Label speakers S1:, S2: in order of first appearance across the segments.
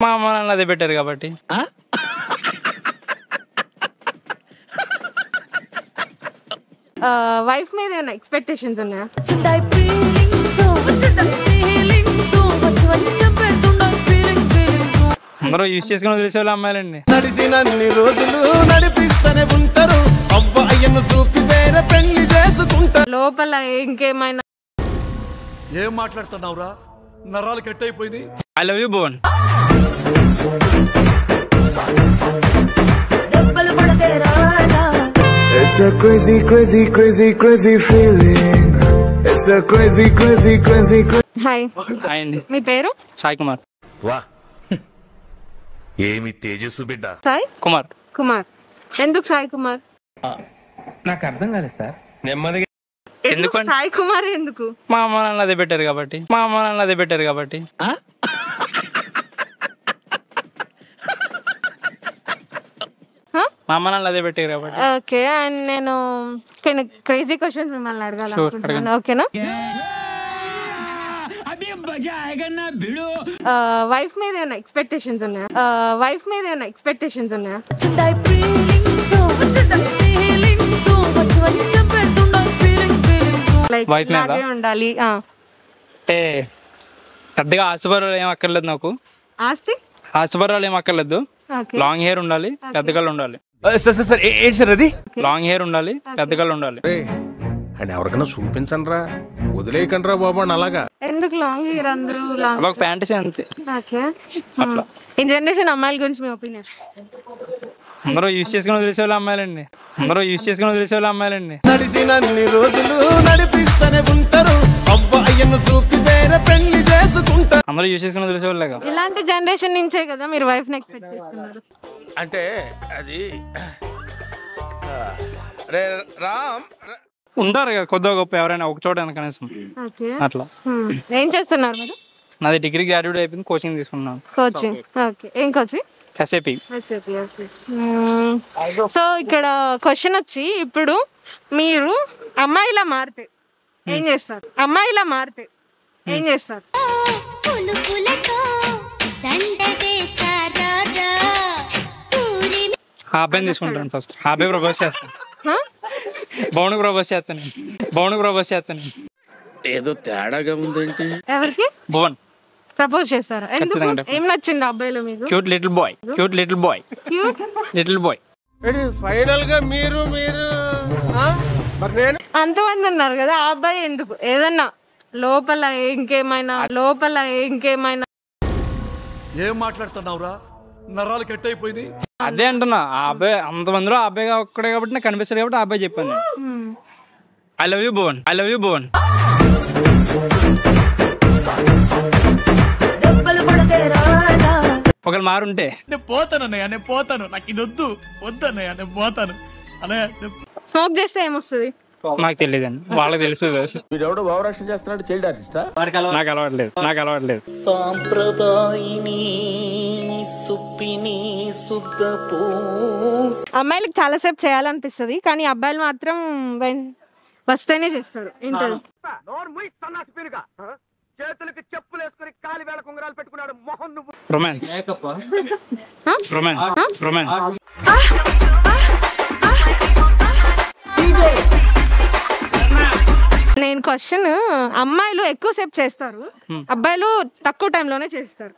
S1: మా అమ్మ నాన్న అదే పెట్టారు కాబట్టి.
S2: వైఫ్ మీద ఏమైనా ఎక్స్పెక్టేషన్స్ ఉన్నాయా?
S1: అందరూ యూజ్ చేసుకుని వదిలేసే వాళ్ళు అమ్మాయిలండి.
S3: నడిచినన్ని రోజులు నడిపిస్తూనే ఉంటారు, అవ్వయ్యను చూపి వేరే పెళ్లి చేసుకుంటారు.
S2: లోపల ఇంకేమైనా
S4: ఏం మాట్లాడుతున్నావురా? నరాలు కట్ అయిపోయింది.
S1: I love you Bhuvan.
S3: It's a crazy, crazy, crazy, crazy feeling. It's a crazy, crazy, crazy.
S2: Hi
S1: అండి.
S2: మీ పేరు?
S1: సాయి కుమార్.
S5: వా ఏమి తేజస్సు బిడ్డ.
S2: సాయి
S1: కుమార్.
S2: కుమార్. ఎందుకు సాయి కుమార్?
S6: నాకు అర్థం కాలేదు సార్.
S5: నెమ్మదిగా
S2: ఎందుకు సాయి కుమార్? ఎందుకు?
S1: మా అమ్మ నాన్న అదే పెట్టారు కాబట్టి. మా అమ్మ నాన్న అదే పెట్టారు కాబట్టి. మా అమ్మ నాన్న అదే పెట్టారు కాబట్టి.
S2: ఓకే. అండ్ నేను క్రేజీ క్వశ్చన్స్ మిమ్మల్ని అడగాలనుకుంటున్నాను. ఓకేనా? వైఫ్ మీద ఏమైనా ఎక్స్పెక్టేషన్స్ ఉన్నాయా? వైఫ్ మీద ఏమైనా ఎక్స్పెక్టేషన్స్ ఉన్నాయా? లైక్
S1: Wife మీద?
S2: ఇలాగే ఉండాలి.
S1: అంటే పెద్దగా ఆశపరాలు ఏం అక్కర్లేదు నాకు.
S2: ఆస్తి?
S1: ఆశపరాలు ఏం అక్కర్లేదు.
S2: ఓకే.
S1: లాంగ్ హెయిర్ ఉండాలి, పెద్ద కళ్ళు ఉండాలి.
S4: సార్ సార్ సార్ ఏంటి సార్ అది?
S1: లాంగ్ హెయిర్ ఉండాలి, పెద్ద కళ్ళు ఉండాలి.
S4: అండ్ ఎవరికైనా చూపించండి రా, వదిలేయకండి రా బాబు అని. అలాగా
S2: ఎందుకు లాంగ్ హెయిర్? అందరూ లాంగ్.
S1: అదొక ఫ్యాంటసీ అంతే.
S2: ఓకే. ఈ జనరేషన్ అమ్మాయిల గురించి మీ ఒపీనియన్?
S1: అందరూ యూజ్ చేసుకుని వదిలేసే వాళ్ళు అమ్మాయిలండి. అందరూ యూజ్ చేసుకుని వదిలేసే వాళ్ళు అమ్మాయిలండి.
S3: నడిచినన్ని రోజులు నడిపిస్తూనే ఉంటారు, అవ్వయ్యను చూపి వేరే పెళ్లి చేసుకుంటారు.
S1: అందరూ యూజ్ చేసుకుని వదిలేసే వాళ్ళేగా.
S2: ఇలాంటి జనరేషన్ నుంచే కదా మీరు వైఫ్ ని ఎక్స్పెక్ట్ చేస్తున్నారు.
S4: అంటే అది రామ్
S1: ఉంటారు కదా కొద్దిగా గొప్ప ఎవరైనా ఒక చోట కనీసం
S2: ఓకే.
S1: అట్లా.
S2: ఏం చేస్తున్నారు మీరు?
S1: నాది డిగ్రీ గ్రాడ్యుయేట్ అయిపోయింది, కోచింగ్ తీసుకున్నాను.
S2: కోచింగ్. ఓకే. ఏం కోచింగ్?
S1: ఎస్ఏపి.
S2: సో ఇక్కడ క్వశ్చన్ వచ్చి, ఇప్పుడు మీరు అమ్మాయిలా మారితే ఏం చేస్తారు? అమ్మాయిలా మారితే ఏం చేస్తారు?
S1: ఆ అబ్బాయిని తీసుకుంటాను ఫస్ట్. ఆ అబ్బాయి ప్రపోజ్ చేస్తాను. బౌండ్ ప్రపోజ్ చేస్తాను. బౌండ్ ప్రపోజ్ చేస్తాను.
S4: ఏదో తేడాగా ఉందేంటి?
S2: ఎవరికి
S1: భువన్
S2: ప్రపోజ్ చేస్తారా? ఎందుకు?
S1: ఖచ్చితంగా.
S2: ఏం నచ్చింది అబ్బాయిలో మీకు?
S1: Cute little boy. Cute little boy.
S2: Cute
S1: little boy.
S3: Final గా మీరు మరి నేను
S2: అంతమంది ఉన్నారు కదా, ఆ అబ్బాయి ఎందుకు? ఏదన్నా లోపల ఇంకేమైనా
S4: ఏం మాట్లాడుతున్నావురా? నరాలు కట్ అయిపోయింది.
S1: అదే అంటున్నా, ఆ అబ్బాయి అంతమందిలో ఆ అబ్బాయి ఒక్కడే కాబట్టి నాకు కనిపిస్తాడు కాబట్టి ఆ అబ్బాయి చెప్పాను. I love you Bhuvan. I love you Bhuvan. ఒకరు మారుంటే
S4: నేను పోతాను అన్నయ్య, నేను పోతాను. నాకు ఇది వద్దు వద్దన్నయ్య, నేను పోతాను అన్నయ్య.
S2: స్మోక్ చేస్తే ఏమొస్తుంది?
S1: నాకు తెలియదండి, వాళ్ళకి తెలుసు.
S3: వీడెవడో భావరక్షణ చేస్తున్నాడు, చైల్డ్ ఆర్టిస్టా?
S1: నాకు అలవాట్లేదు. నాకు అలవాట్లేదు.
S2: అమ్మాయిలకు చాలా సేపు చేయాలనిపిస్తుంది, కానీ అబ్బాయిలు మాత్రం వస్తేనే చేస్తారు. ఏంటది?
S3: చేతులకి చెప్పులు వేసుకుని కాలి వేళ కుంగరాలు పెట్టుకున్నాడు మొహం. నువ్వు
S1: రొమాన్స్. రొమాన్స్. రొమాన్స్.
S2: నేను క్వశ్చన్, అమ్మాయిలు ఎక్కువసేపు చేస్తారు, అబ్బాయిలు తక్కువ టైంలోనే చేస్తారు.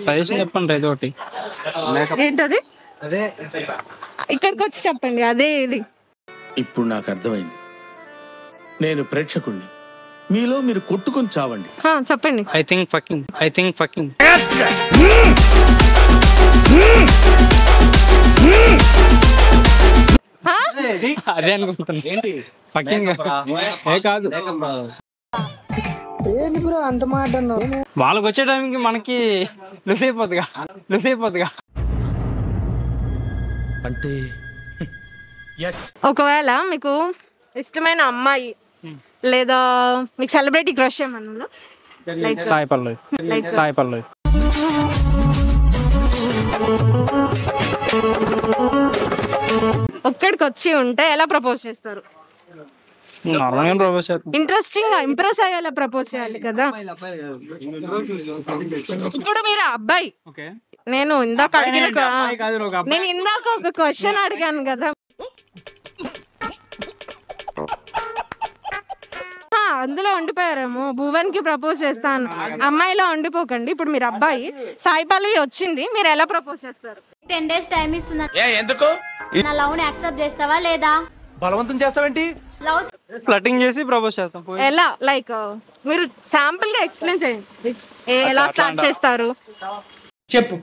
S1: సజెషన్ చెప్పండి ఏదో ఒకటి.
S2: ఏంటది? ఇక్కడికి వచ్చి చెప్పండి. అదే ఇది.
S7: ఇప్పుడు నాకు అర్థమైంది. నేను ప్రేక్షకుణ్ణి, మీలో మీరు కొట్టుకొని చావండి.
S2: చెప్పండి.
S1: I think fucking. అదే అనుకుంటున్నా. ఏంటి ఫకింగ్? ఏ కాదు, వాళ్ళకి వచ్చే టైంకి మనకి లూస్ అయిపోద్దిగా.
S4: అంటే
S2: ఒకవేళ మీకు ఇష్టమైన అమ్మాయి లేదా మీకు సెలబ్రిటీ క్రష్ ఏమన్నా?
S1: సాయి పల్లవి.
S2: ఒక్కడికి వచ్చి ఉంటే ఎలా ప్రపోజ్ చేస్తారు?
S1: నార్మల్గా ప్రపోజ్ చేస్తాను.
S2: ఇంట్రెస్టింగ్ గా ఇంప్రెస్ అయ్యేలా ప్రపోజ్ చేయాలి కదా. ఇప్పుడు మీరు అబ్బాయి,
S1: ఓకే
S2: నేను ఇందాక అడిగిన
S1: కాదు ఒక అబ్బాయి.
S2: నేను ఇందాక ఒక క్వశ్చన్ అడిగాను కదా, అందులో ఉండిపోయారేమో. భువన్ కి ప్రపోజ్ చేస్తాను, అమ్మాయిలో ఉండిపోకండి. ఇప్పుడు మీరు అబ్బాయి, సాయి పల్లవి వచ్చింది, మీరు ఎలా ప్రపోజ్ చేస్తారు?
S5: 10 days టైం ఇస్తున్నా.
S7: ఎందుకు
S5: నా లవ్ ని యాక్సెప్ట్ చేస్తావా లేదా?
S6: బలవంతం చేస్తావేంటి?
S5: లవ్
S1: ఫ్లటింగ్ చేసి ప్రపోజ్ చేస్తాం.
S2: ఎలా, లైక్ మీరు శాంపుల్ గా ఎక్స్ప్లెయిన్ చేయండి, ఎలా స్టార్ట్ చేస్తారు?
S8: చెప్పు,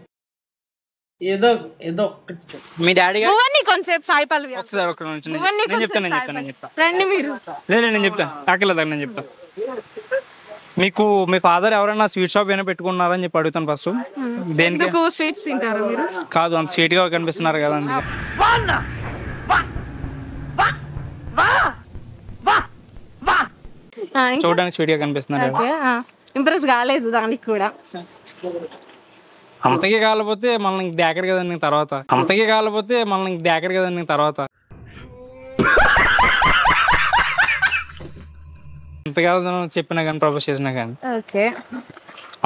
S8: ఏదో ఏదో ఒక్కటి చెప్పు.
S1: మీ డాడీ గారు
S2: భువన్ ని కొంచెంసేపు సాయి పల్లవి
S1: ఒకసారి ఒక్క నిమిషం
S2: భువన్ ని
S1: నేను చెప్తాను
S2: రండి మీరు.
S1: లేదు నేను చెప్తాను ఆకలేదు నేను చెప్తాను. మీకు మీ ఫాదర్ ఎవరైనా స్వీట్ షాప్ ఏమైనా పెట్టుకున్నారని చెప్పి అడుగుతాను ఫస్ట్. దేనికి?
S2: ఎందుకు స్వీట్స్ తింటారు మీరు?
S1: కాదు, అంత స్వీట్ గా కనిపిస్తున్నారు కదా అందుకే. చూడడానికి స్వీట్ గా కనిపిస్తున్నారు కదా.
S2: ఇంప్రెస్ కాలేదు దానికి కూడా.
S1: అంతకే కాకపోతే మళ్ళీ ఇంక దాకరు కదండి తర్వాత. అంతకే కాకపోతే మళ్ళీ ఇంక దాకరు కదండి తర్వాత. అంత కాదు చెప్పినా కానీ ప్రపోజ్ చేసినా కానీ
S2: ఓకే.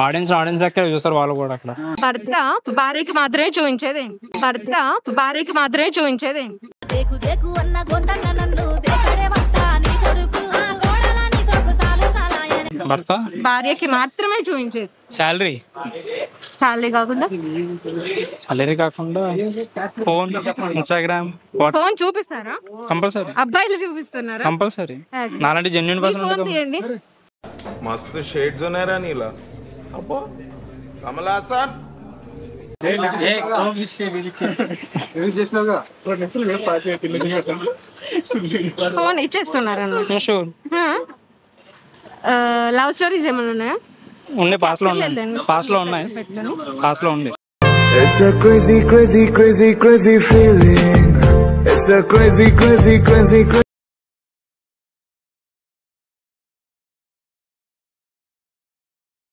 S1: ఆడియన్స్ లెక్క చూస్తారు వాళ్ళు కూడా. అక్కడ
S2: భర్త భార్యకి మాత్రమే చూపించేదేంటి? భర్త భార్యకి మాత్రమే చూపించేదేంటి?
S1: భర్త
S2: భార్యకి మాత్రమే చూపించేది
S1: శాలరీ.
S2: శాలరీ కాకుండా
S1: సాలరీ కాకుండా ఫోన్, ఇన్స్టాగ్రామ్, వాట్సాప్
S2: ఫోన్ చూపిస్తారా?
S1: కంపల్సరీ.
S2: అబ్బాయిలు చూపిస్తున్నారా?
S1: కంపల్సరీ. నాలాంటి జెన్యున్
S2: మీ ఫోన్
S1: పర్సన్.
S2: తీయండి.
S3: मस्त शेड्स ఉన్నాయరా నీలా అబ్బో కమలాసన్
S2: ఫోన్ ఇచ్చేస్తున్నారా?
S1: షూర్.
S2: లవ్ స్టోరీస్ ఏమైనా ఉన్నాయా?
S1: ఉండే పాస్ లో ఉన్నాయి. పాస్ లో ఉంది.
S3: It's a crazy crazy crazy crazy feeling. It's a crazy crazy crazy